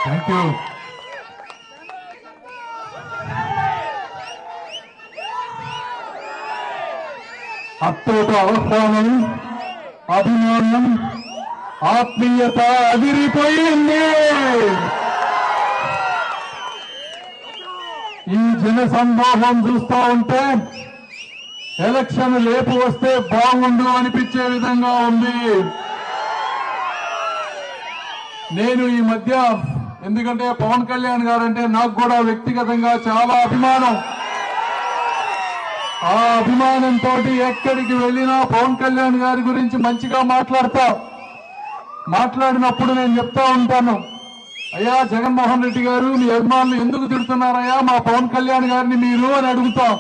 Thank you. Attota ఆహ్వానం, అభిమానం, ఆత్మీయత అదిరిపోయింది. ఈ జన సందోహం చూస్తా ఉంటే ఎలక్షన్ లేపు వస్తే బాగుండు అనిపించే విధంగా ఉంది. నేను ఈ మధ్య, ఎందుకంటే పవన్ కళ్యాణ్ గారు అంటే నాకు కూడా వ్యక్తిగతంగా చాలా అభిమానం. ఆ అభిమానంతో ఎక్కడికి వెళ్ళినా పవన్ కళ్యాణ్ గారి గురించి మంచిగా మాట్లాడినప్పుడు నేను చెప్తా ఉంటాను, అయ్యా జగన్మోహన్ రెడ్డి గారు, మీ అభిమానులు ఎందుకు తిడుతున్నారయ్యా మా పవన్ కళ్యాణ్ గారిని మీరు అని అడుగుతాం.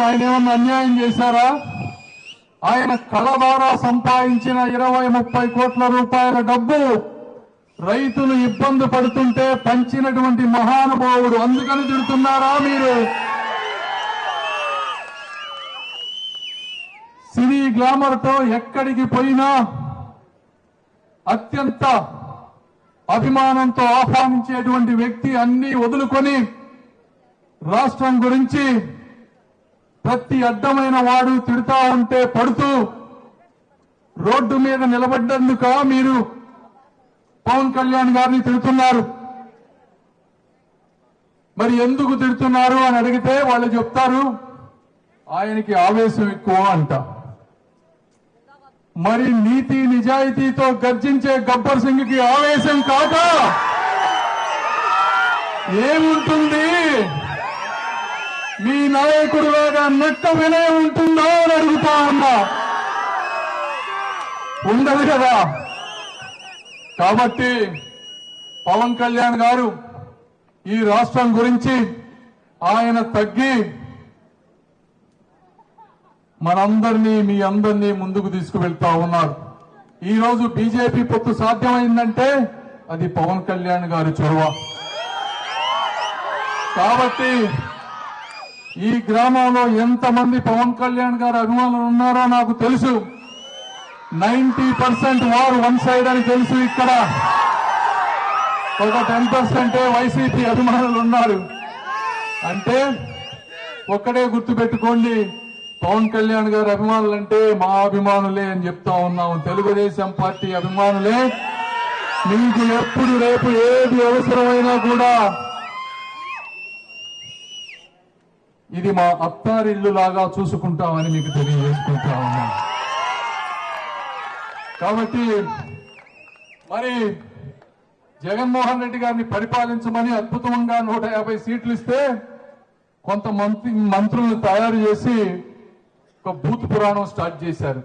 ఆయన ఏమన్నా అన్యాయం చేశారా? ఆయన కళ ద్వారా సంపాదించిన 20-30 కోట్ల రూపాయల డబ్బు రైతులు ఇబ్బంది పడుతుంటే పంచినటువంటి మహానుభావుడు, అందుకని తిడుతున్నారా మీరు? సినీ గ్లామర్ తో ఎక్కడికి పోయినా అత్యంత అభిమానంతో ఆహ్వానించేటువంటి వ్యక్తి అన్ని వదులుకొని రాష్ట్రం గురించి ప్రతి అడ్డమైన వాడు తిడుతా ఉంటే పడుతూ రోడ్డు మీద నిలబడ్డందుక మీరు పవన్ కళ్యాణ్ గారిని తిడుతున్నారు? మరి ఎందుకు తిడుతున్నారు అని అడిగితే వాళ్ళు చెప్తారు, ఆయనకి ఆవేశం ఎక్కువ అంట. మరి నీతి నిజాయితీతో గర్జించే గబ్బర్ సింగ్ కి ఆవేశం కాక ఏముంటుంది? మీ నాయకుడిలాగా నట్ట వినయం ఉంటుందా అని అడుగుతా ఉన్నా. ఉండదు కదా. కాబట్టి పవన్ కళ్యాణ్ గారు ఈ రాష్ట్రం గురించి ఆయన తగ్గి మనందరినీ, మీ అందరినీ ముందుకు తీసుకువెళ్తా ఉన్నారు. ఈ రోజు బీజేపీ పొత్తు సాధ్యమైందంటే అది పవన్ కళ్యాణ్ గారి చొరవ. కాబట్టి ఈ గ్రామంలో ఎంతమంది పవన్ కళ్యాణ్ గారి అభిమానులు ఉన్నారో నాకు తెలుసు. 90% వారు వన్ సైడ్ అని తెలుసు. ఇక్కడ ఒక 10% వైసీపీ అభిమానులు ఉన్నారు. అంటే ఒక్కడే గుర్తుపెట్టుకోండి, పవన్ కళ్యాణ్ గారి అభిమానులు అంటే మా అభిమానులే అని చెప్తా ఉన్నాము. తెలుగుదేశం పార్టీ అభిమానులే. మీకు ఎప్పుడు రేపు ఏది అవసరమైనా కూడా ఇది మా అత్తారిల్లు లాగా చూసుకుంటామని మీకు తెలియజేసుకుంటా ఉన్నాం. కాబట్టి మరి జగన్మోహన్ రెడ్డి గారిని పరిపాలించమని అద్భుతంగా 150 సీట్లు ఇస్తే కొంత మంత్రులను తయారు చేసి ఒక బూత్ పురాణం స్టార్ట్ చేశారు.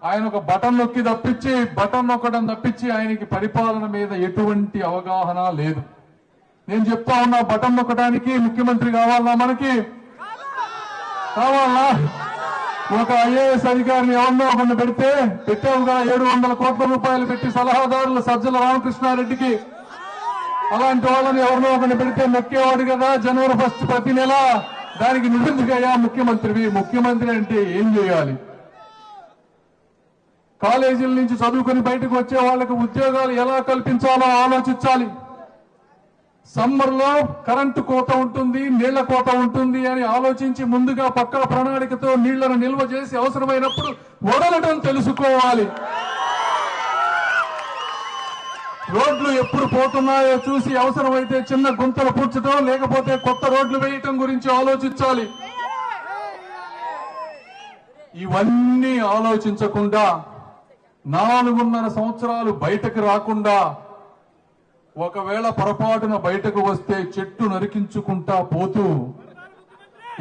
ఆయన ఒక బటన్ నొక్కడం తప్పించి ఆయనకి పరిపాలన మీద ఎటువంటి అవగాహన లేదు. నేను చెప్తా ఉన్నా, బటన్ నొక్కడానికి ముఖ్యమంత్రి కావాలన్నా? మనకి కావాలా? ఒక ఐఏఎస్ అధికారిని ఎవరినో ఒకరిని పెట్టావుగా 700 కోట్ల రూపాయలు పెట్టి సలహాదారులు సజ్జల రామకృష్ణారెడ్డికి. అలాంటి వాళ్ళని ఎవరినో ఒకరిని పెడితే నొక్కేవాడు కదా జనవరి 1 ప్రతి నెల. దానికి నిజంగా ముఖ్యమంత్రి అంటే ఏం చేయాలి? కాలేజీల నుంచి చదువుకుని బయటకు వచ్చే వాళ్లకు ఉద్యోగాలు ఎలా కల్పించాలో ఆలోచించాలి. సమ్మర్ లో కరెంటు కోత ఉంటుంది, నీళ్ల కోత ఉంటుంది అని ఆలోచించి ముందుగా పక్కన ప్రణాళికతో నీళ్లను నిల్వ చేసి అవసరమైనప్పుడు వదలటం తెలుసుకోవాలి. రోడ్లు ఎప్పుడు పోతున్నాయో చూసి అవసరమైతే చిన్న గుంతలు పూడ్చడం, లేకపోతే కొత్త రోడ్లు వేయటం గురించి ఆలోచించాలి. ఇవన్నీ ఆలోచించకుండా 4.5 సంవత్సరాలు బయటకు రాకుండా, ఒకవేళ పొరపాటున బయటకు వస్తే చెట్టు నరికించుకుంటా పోతూ,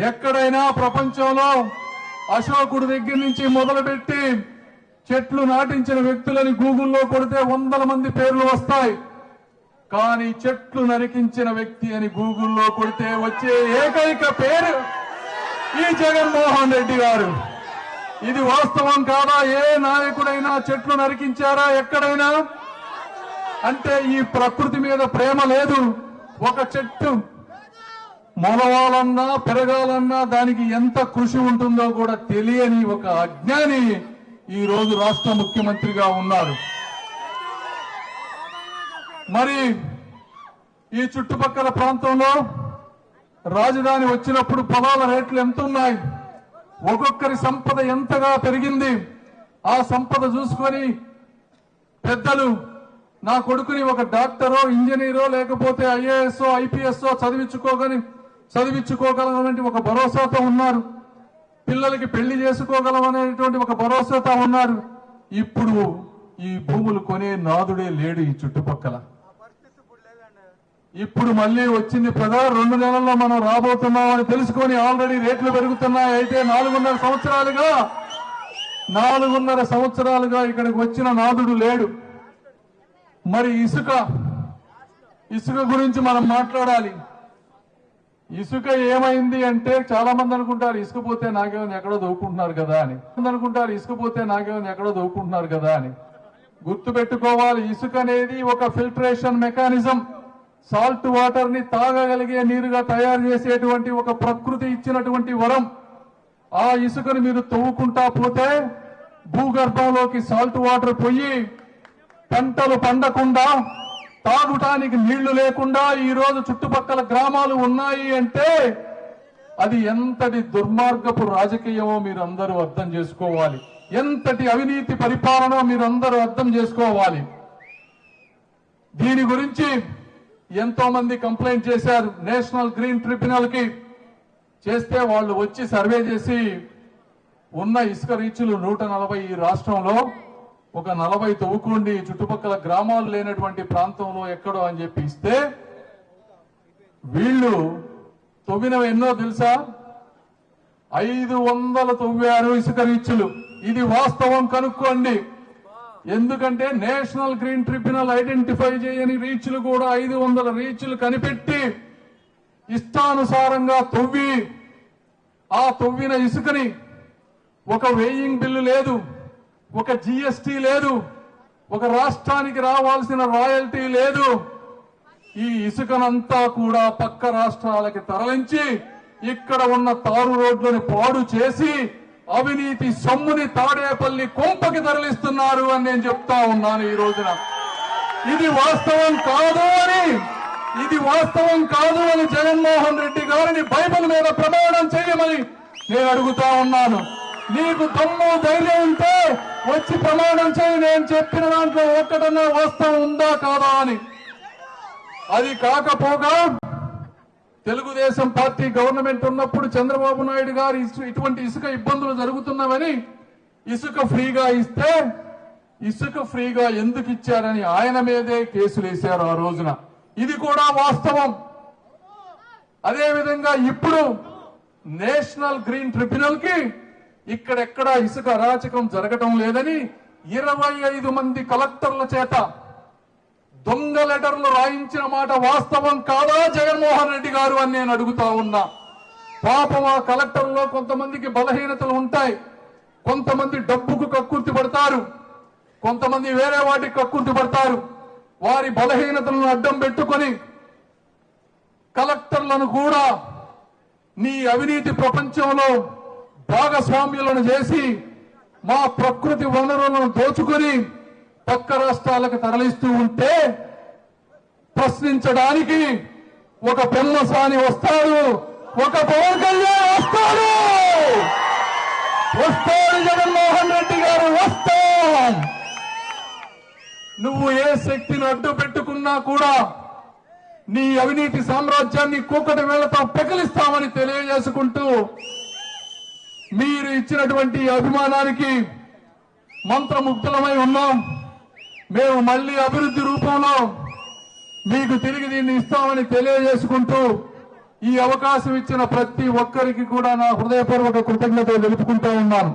ఎక్కడైనా ప్రపంచంలో అశోకుడి దగ్గర నుంచి మొదలుపెట్టి చెట్లు నాటించిన వ్యక్తులని గూగుల్లో కొడితే 100 మంది పేర్లు వస్తాయి. కానీ చెట్లు నరికించిన వ్యక్తి అని గూగుల్లో కొడితే వచ్చే ఏకైక పేరు ఈ జగన్మోహన్ రెడ్డి గారు. ఇది వాస్తవం కాదా? ఏ నాయకుడైనా చెట్లు నరికించారా ఎక్కడైనా? అంటే ఈ ప్రకృతి మీద ప్రేమ లేదు. ఒక చెట్టు మొలవాలన్నా పెరగాలన్నా దానికి ఎంత కృషి ఉంటుందో కూడా తెలియని ఒక అజ్ఞాని ఈ రోజు రాష్ట్ర ముఖ్యమంత్రిగా ఉన్నారు. మరి ఈ చుట్టుపక్కల ప్రాంతంలో రాజధాని వచ్చినప్పుడు పొలాల రేట్లు ఎంత ఉన్నాయి, ఒక్కొక్కరి సంపద ఎంతగా పెరిగింది, ఆ సంపద చూసుకొని పెద్దలు నా కొడుకుని ఒక డాక్టరో ఇంజనీరో లేకపోతే ఐఏఎస్ ఐపీఎస్ చదివించుకోగలమనే ఒక భరోసాతో ఉన్నారు. పిల్లలకి పెళ్లి చేసుకోగలమనేటువంటి ఒక భరోసాతో ఉన్నారు. ఇప్పుడు ఈ భూములు కొనే నాదుడే లేడు ఈ చుట్టుపక్కల. ఇప్పుడు మళ్ళీ వచ్చింది 2 నెలల్లో మనం రాబోతున్నామని తెలుసుకొని ఆల్రెడీ రేట్లు పెరుగుతున్నాయి. అయితే 4.5 సంవత్సరాలుగా ఇక్కడికి వచ్చిన నాదుడు లేడు. మరి ఇసుక గురించి మనం మాట్లాడాలి. ఇసుక ఏమైంది అంటే చాలా మంది అనుకుంటారు ఇసుక పోతే నాకేమైనా ఎక్కడో దవ్వుకుంటున్నారు కదా అని గుర్తు పెట్టుకోవాలి. ఇసుక అనేది ఒక ఫిల్టరేషన్ మెకానిజం. సాల్ట్ వాటర్ ని తాగగలిగే నీరుగా తయారు చేసేటువంటి ఒక ప్రకృతి ఇచ్చినటువంటి వరం. ఆ ఇసుకను మీరు తవ్వుకుంటా పోతే భూగర్భంలోకి సాల్ట్ వాటర్ పోయి పంటలు పండకుండా, తాగుటానికి నీళ్లు లేకుండా ఈ రోజు చుట్టుపక్కల గ్రామాలు ఉన్నాయి అంటే అది ఎంతటి దుర్మార్గపు రాజకీయమో మీరందరూ అర్థం చేసుకోవాలి. ఎంతటి అవినీతి పరిపాలన మీరందరూ అర్థం చేసుకోవాలి. దీని గురించి ఎంతో మంది కంప్లైంట్ చేశారు నేషనల్ గ్రీన్ ట్రిబ్యునల్ కి. చేస్తే వాళ్ళు వచ్చి సర్వే చేసి ఉన్న ఇసుక రీచ్లు 140 ఈ రాష్ట్రంలో ఒక 40 తవ్వుకోండి చుట్టుపక్కల గ్రామాలు లేనటువంటి ప్రాంతంలో ఎక్కడో అని చెప్పి ఇస్తే వీళ్ళు తవ్వినవి ఎన్నో తెలుసా? 500 తవ్వారు ఇసుక రీచ్లు. ఇది వాస్తవం, కనుక్కోండి. ఎందుకంటే నేషనల్ గ్రీన్ ట్రిబ్యునల్ ఐడెంటిఫై చేయని రీచ్లు కూడా 500 రీచ్లు కనిపెట్టి ఇష్టానుసారంగా తవ్వి ఆ తవ్విన ఇసుకని ఒక వేయింగ్ బిల్లు లేదు, ఒక జీఎస్టీ లేదు, ఒక రాష్ట్రానికి రావాల్సిన రాయల్టీ లేదు. ఈ ఇసుకనంతా కూడా పక్క రాష్ట్రాలకి తరలించి ఇక్కడ ఉన్న తారు రోడ్లను పాడు చేసి అవినీతి సొమ్ముని తాడేపల్లి కొంపకి తరలిస్తున్నారు అని నేను చెప్తా ఉన్నాను ఈ రోజున. ఇది వాస్తవం కాదు అని జగన్మోహన్ రెడ్డి గారిని బైబిల్ మీద ప్రమాణం చేయమని నేను అడుగుతా ఉన్నాను. నీకు దమ్ము ధైర్యం ఉంటే వచ్చి ప్రమాణం చేయి, నేను చెప్పిన దాంట్లో ఒక్కటన్నా వాస్తవం ఉందా కాదా అని. అది కాకపోగా తెలుగుదేశం పార్టీ గవర్నమెంట్ ఉన్నప్పుడు చంద్రబాబు నాయుడు గారు ఇటువంటి ఇసుక ఇబ్బందులు జరుగుతున్నవని ఇసుక ఫ్రీగా ఇస్తే ఇసుక ఫ్రీగా ఎందుకు ఇచ్చారని ఆయన మీదే కేసులు వేశారు ఆ రోజున. ఇది కూడా వాస్తవం. అదేవిధంగా ఇప్పుడు నేషనల్ గ్రీన్ ట్రిబ్యునల్ కి ఇక్కడెక్కడ ఇసుక అరాచకం జరగటం లేదని 25 మంది కలెక్టర్ల చేత దొంగ లెటర్లు రాయించిన మాట వాస్తవం కాదా జగన్మోహన్ రెడ్డి గారు అని నేను అడుగుతా ఉన్నా. పాపం ఆ కలెక్టర్లో కొంతమందికి బలహీనతలు ఉంటాయి, కొంతమంది డబ్బుకు కక్కుర్తి పడతారు, కొంతమంది వేరే వాటికి కక్కుర్తి పడతారు. వారి బలహీనతలను అడ్డం పెట్టుకొని కలెక్టర్లను కూడా నీ అవినీతి ప్రపంచంలో భాగస్వామ్యులను చేసి మా ప్రకృతి వనరులను దోచుకొని పక్క రాష్ట్రాలకు తరలిస్తూ ఉంటే ప్రశ్నించడానికి ఒక పెమ్మసాని వస్తాడు, ఒక పవన్ కళ్యాణ్ వస్తాడు, జగన్మోహన్ రెడ్డి గారు వస్తాం. నువ్వు ఏ శక్తిని అడ్డు పెట్టుకున్నా కూడా నీ అవినీతి సామ్రాజ్యాన్ని కూకటి వేళ్లతో పెకిలిస్తామని తెలియజేసుకుంటూ మీరు ఇచ్చినటువంటి అభిమానానికి మంత్రముగ్ధులమై ఉన్నాం. మేము మళ్లీ అభివృద్ధి రూపంలో మీకు తిరిగి దీన్ని ఇస్తామని తెలియజేసుకుంటూ ఈ అవకాశం ఇచ్చిన ప్రతి ఒక్కరికి కూడా నా హృదయపూర్వక కృతజ్ఞతలు తెలుపుకుంటూ ఉన్నాను.